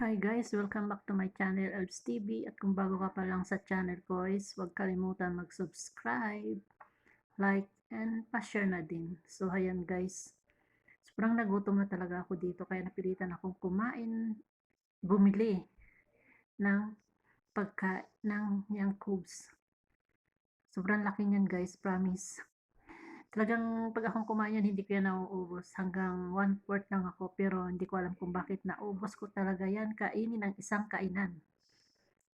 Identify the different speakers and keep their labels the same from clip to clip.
Speaker 1: Hi guys! Welcome back to my channel, Elbs TV. At kung bago ka pa lang sa channel ko is huwag kalimutan mag-subscribe, like, and pa-share na din. So ayan guys, sobrang nagutom na talaga ako dito kaya napilitan akong bumili ng ng Yang Cubes. Sobrang laki niyan guys, promise. Talagang pag akong kumain yan, hindi ko yan nauubos. Hanggang 1/4 lang ako, pero hindi ko alam kung bakit naubos ko talaga yan. Kainin ng isang kainan.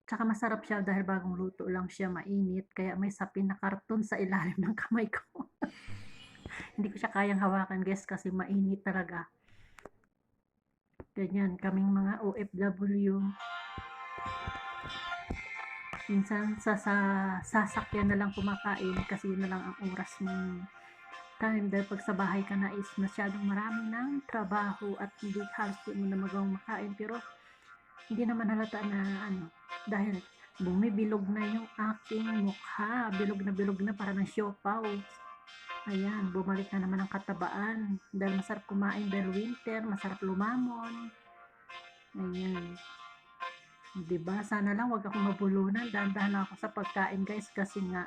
Speaker 1: Tsaka masarap siya dahil bagong luto lang siya, mainit, kaya may sapin na karton sa ilalim ng kamay ko. Hindi ko siya kayang hawakan guys kasi mainit talaga. Ganyan, kaming mga OFW. Minsan sa sasakyan na lang kumakain kasi yun na lang ang oras mong time dahil pag sa bahay ka na is masyadong marami ng trabaho at hindi halos di mo na magawang makain, pero hindi naman halata na dahil bumibilog na yung aking mukha, bilog na para ng siopaw. Ayan, bumalik na naman ang katabaan dahil masarap kumain dahil winter, masarap lumamon. Ayan, diba? Sana lang wag akong mabulunan, dahan-dahan lang ako sa pagkain guys kasi nga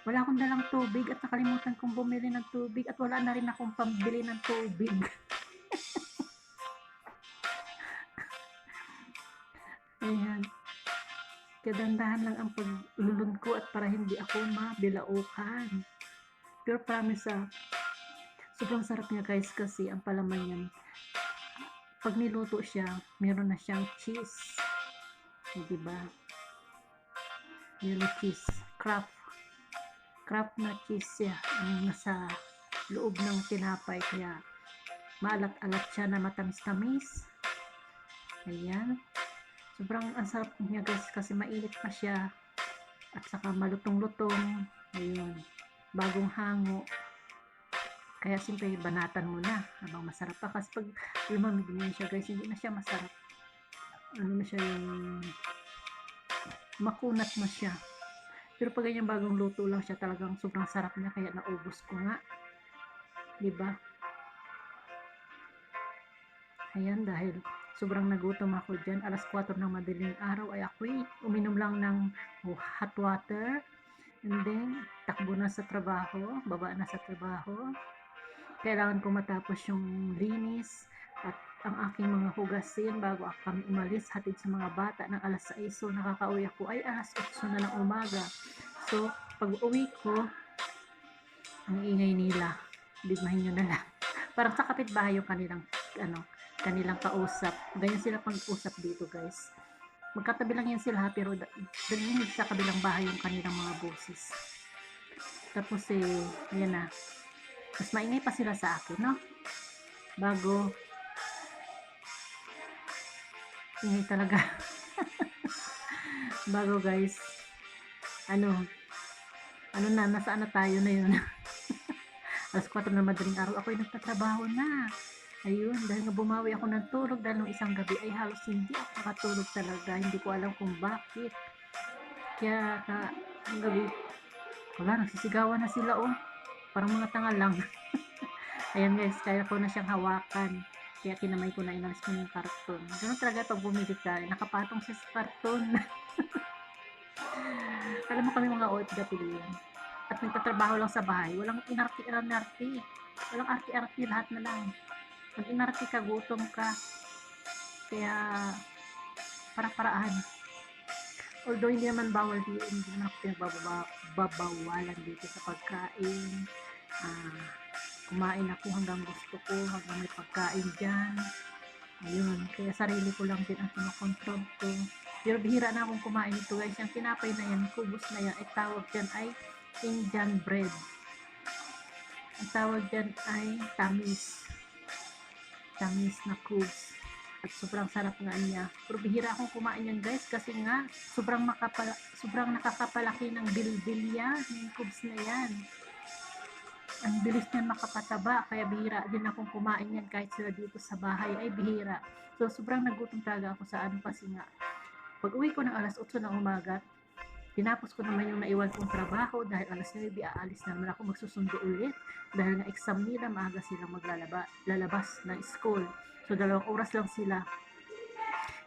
Speaker 1: wala akong dalang tubig at nakalimutan kong bumili ng tubig at wala na rin akong pambili ng tubig. Ayan, kaya dahan-dahan lang ang paglulun ko at para hindi ako mabilaukan. Pero promise sobrang sarap niya guys kasi ang palaman niyan, pag niluto siya, meron na siyang cheese. Diba? Yellow cheese, craft na cheese siya ang nasa loob ng tinapay, kaya maalat-alat siya na matamis-tamis. Ayan, sobrang ang sarap niya guys kasi mainit pa siya at saka malutong-lutong. Ayun, bagong hango, kaya siyempre banatan mo na habang masarap pa kasi pag lumamig na siya guys, hindi na siya masarap. Ano na siya, yung makunat na siya. Pero pag ganyan bagong luto lang siya, talagang sobrang sarap niya kaya naubos ko nga. Diba? Ayan, dahil sobrang nagutom ako dyan. Alas 4 ng madaling araw ay ako'y uminom lang ng hot water. And then, takbo na sa trabaho, baba na sa trabaho. Kailangan ko matapos yung linis at ang aking mga hugasin bago kami umalis, hatid sa mga bata ng alas 6. So nakakauwi ako ay alas 8 na ng umaga. So pag uwi ko, ang ingay nila, digmahin nyo na lang. Parang sa kapitbahay yung kanilang kausap. Ganyan sila pag-usap dito guys. Magkatabi lang yan sila pero dalinig sa kabilang bahay yung kanilang mga boses. Tapos ayan na, mas maingay pa sila sa akin, no? Bago, ingay talaga. Bago guys, nasaan na tayo na yun. Alas 4 na madaling araw, ako'y nagtatrabaho na. Ayun, dahil nga bumawi ako ng tulog dahil nung isang gabi ay halos hindi ako nakatulog talaga. Hindi ko alam kung bakit. Kaya ang gabi, wala, nagsisigawan na sila parang mga tanga lang. Ayan guys, kaya ko na siyang hawakan. Kaya kinamay ko na, inalis ko yung karton. Ganun talaga pag bumili ka, nakapatong sa karton. Alam mo kami mga OFW at nagtatrabaho lang sa bahay, walang inarti-inarti. Walang arti-arti, lahat na lang. Pag inarti ka, gutom ka. Kaya, para-paraan. Although hindi naman bawal dito, hindi naman ako pinagbabawalan dito sa pagkain. Kumain ako hanggang gusto ko, hanggang may pagkain dyan. Ayun, kaya sarili ko lang din ang kinokontrol ko. Pero bihira na akong kumain ito guys. Yung tinapay na yan, kubos na yan, ay tawag dyan ay Indian bread. Ang tawag dyan ay tamis na cubes. At sobrang sarap nga niya. Pero bihira akong kumain yan guys kasi nga sobrang nakakapalaki ng bilbilya yung cubes na yan. Ang bilis niyan makapataba, kaya bihira din akong kumain yan kahit sila dito sa bahay ay bihira. So sobrang nagutom talaga ako sa kasi nga pag uwi ko ng alas 8 ng umaga, tinapos ko naman yung naiwan kong trabaho dahil alas 9 aalis na naman ako, magsusundo ulit dahil nga exam nila, maaga silang lalabas ng school. So 2 oras lang sila.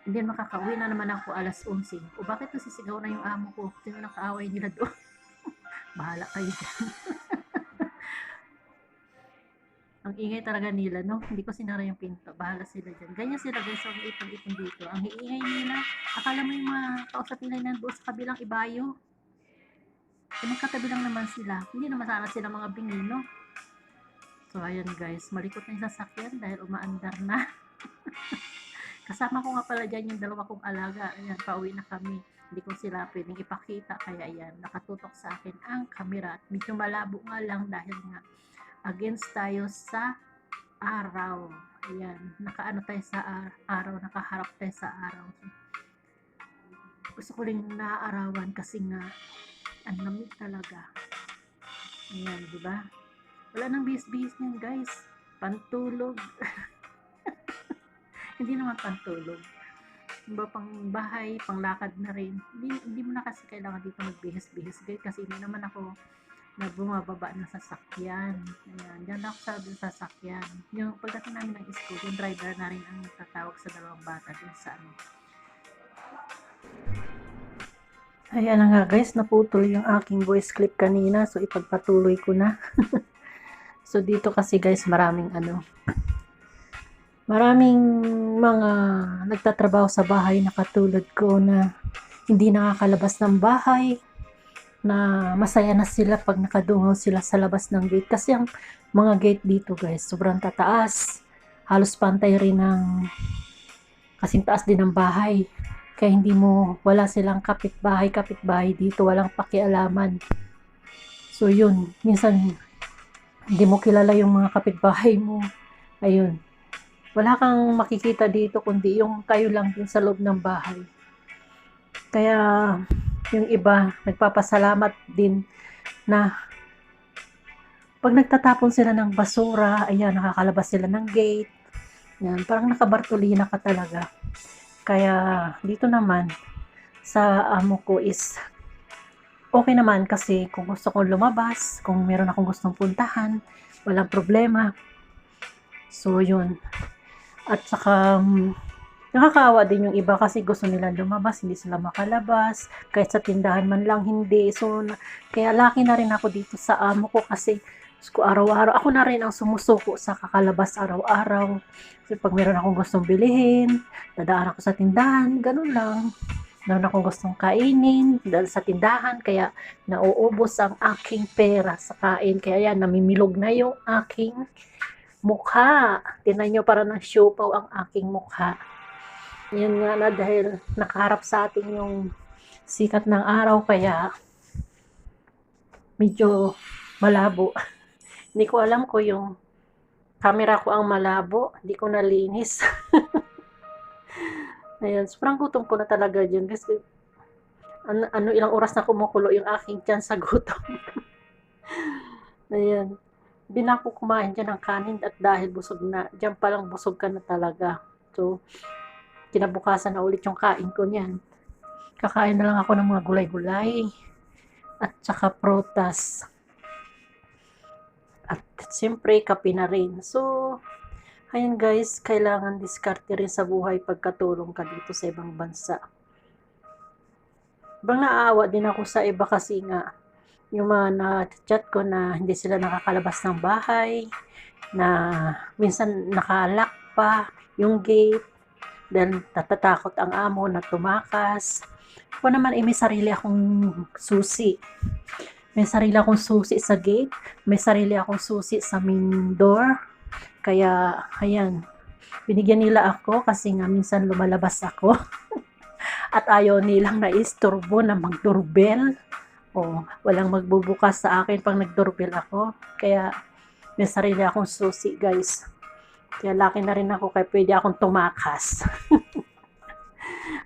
Speaker 1: Hindi makakauwi na naman ako alas 11. O bakit nasisigaw na yung amo ko? Sino nang kaaway nila doon? Bahala kayo dyan. Ang ingay talaga nila, no? Hindi ko sinara yung pinto. Bahala sila dyan. Ganyan sila guys, ang ipon-ipon dito. Ang iingay nila. Akala mo yung mga kausap nila nandoon sa kabilang ibayo. E magkatabi lang naman sila. Hindi naman sana sila mga bingi, no? So, ayan guys. Malikot na yung sasakyan dahil umaandar na. Kasama ko nga pala dyan yung dalawa kong alaga. Ayan, pauwi na kami. Hindi ko sila pwedeng ipakita. Kaya ayan, nakatutok sa akin ang camera. Medyo malabo nga lang dahil nga against tayo sa araw. Ayan, nakaano tayo sa araw, nakaharap tayo sa araw. So, gusto ko rin naaarawan kasi nga ang lamig talaga. Ayan, di ba? Wala nang bihis-bihis niyan, guys. Pantulog. Hindi naman pantulog. Diba, pang bahay, pang lakad na rin. Hindi mo na kasi kailangan dito magbihis-bihis, guys, kasi hindi naman ako na bumababa ng sasakyan. Ayan, dyan ako sa sasakyan. Yung pagdating namin ng school, yung driver na rin ang tatawag sa dalawang bata dun sa ano. Ayan na nga guys, naputol yung aking voice clip kanina. So, ipagpatuloy ko na. So, dito kasi guys, maraming mga nagtatrabaho sa bahay na katulad ko na hindi nakakalabas ng bahay, na masaya na sila pag nakadungaw sila sa labas ng gate. Kasi ang mga gate dito guys, sobrang tataas. Halos pantay rin ng kasing taas din ng bahay. Kaya wala silang kapitbahay dito, walang pakialaman. So yun, minsan hindi mo kilala yung mga kapitbahay mo. Ayun. Wala kang makikita dito kundi yung kayo lang din sa loob ng bahay. Kaya yung iba nagpapasalamat din na pag nagtatapon sila ng basura, ayan, nakakalabas sila ng gate. Yan, parang nakabartolina ka talaga. Kaya dito naman sa amo ko is okay naman kasi kung gusto kong lumabas, kung meron akong gustong puntahan, walang problema. So yun. At saka nakakaawa din yung iba kasi gusto nila lumabas, hindi sila makalabas, kahit sa tindahan man lang hindi. So, kaya laki na rin ako dito sa amo ko kasi araw-araw, ako na rin ang sumusuko sa kakalabas araw-araw. Kasi pag meron akong gustong bilihin, dadaan ako sa tindahan, ganun lang. Meron akong gustong kainin dahil sa tindahan, kaya nauubos ang aking pera sa kain. Kaya yan, namimilog na yung aking mukha. Tingnan nyo, para ng siopaw ang aking mukha. Yan nga na dahil nakaharap sa atin yung sikat ng araw, kaya medyo malabo. Hindi ko alam ko yung camera ko ang malabo, hindi ko nalinis. Ayan, sobrang gutom ko na talaga dyan kasi ilang oras na kumukulo yung aking tiyan sa gutom. Ayan, hindi na ako kumain dyan ng kanin at dahil busog na, dyan palang busog ka na talaga. So, kinabukasan na ulit yung kain ko niyan. Kakain na lang ako ng mga gulay-gulay at saka prutas. At siyempre, kape na rin. So, ayan guys, kailangan diskarte rin sa buhay pagkatulong ka dito sa ibang bansa. Ibang naaawa din ako sa iba kasi nga, yung mga na-chat ko na hindi sila nakakalabas ng bahay, na minsan nakalak pa yung gate, dahil natatakot ang amo na tumakas. Ako naman may sarili akong susi. May sarili akong susi sa gate, may sarili akong susi sa main door. Kaya, ayan, binigyan nila ako kasi nga minsan lumalabas ako. At ayaw nilang naisturbo na mag-doorbell. O, walang magbubukas sa akin pag nag-doorbell ako. Kaya, may sarili akong susi, guys. Kaya laki na rin ako, kaya pwede akong tumakas.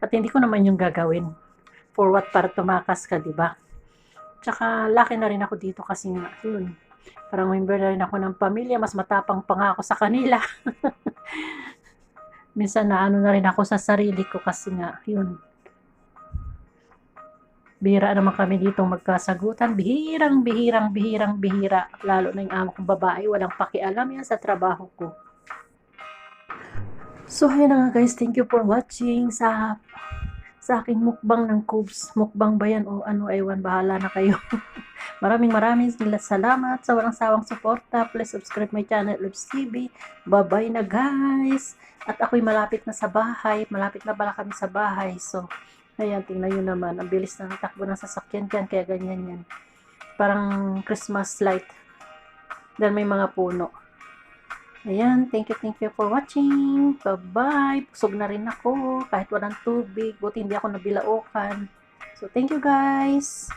Speaker 1: At hindi ko naman yung gagawin. For what, para tumakas ka, diba? Tsaka laki na rin ako dito kasi nga, yun. Parang member na rin ako ng pamilya, mas matapang pa nga ako sa kanila. Minsan na ano na rin ako sa sarili ko kasi nga, yun. Bihira naman kami dito magkasagutan. Bihira. Lalo na yung amo kong babae, walang pakialam yan sa trabaho ko. So, ayun na nga guys, thank you for watching sa aking mukbang ng Cubes. Mukbang ba yan o ano, ewan, bahala na kayo. Maraming salamat sa walang sawang suporta. Please subscribe my channel, Loves TV. Bye-bye na guys. At ako'y malapit na sa bahay. Malapit na pala kami sa bahay. So, ayan, tingnan nyo naman. Ang bilis na takbo ng sasakyan dyan. Kaya ganyan yan. Parang Christmas light. Dahil may mga puno. Ayan, thank you for watching. Bye-bye. Pusog na rin ako. Kahit walang tubig. Buti hindi ako nabilaukan. So, thank you guys.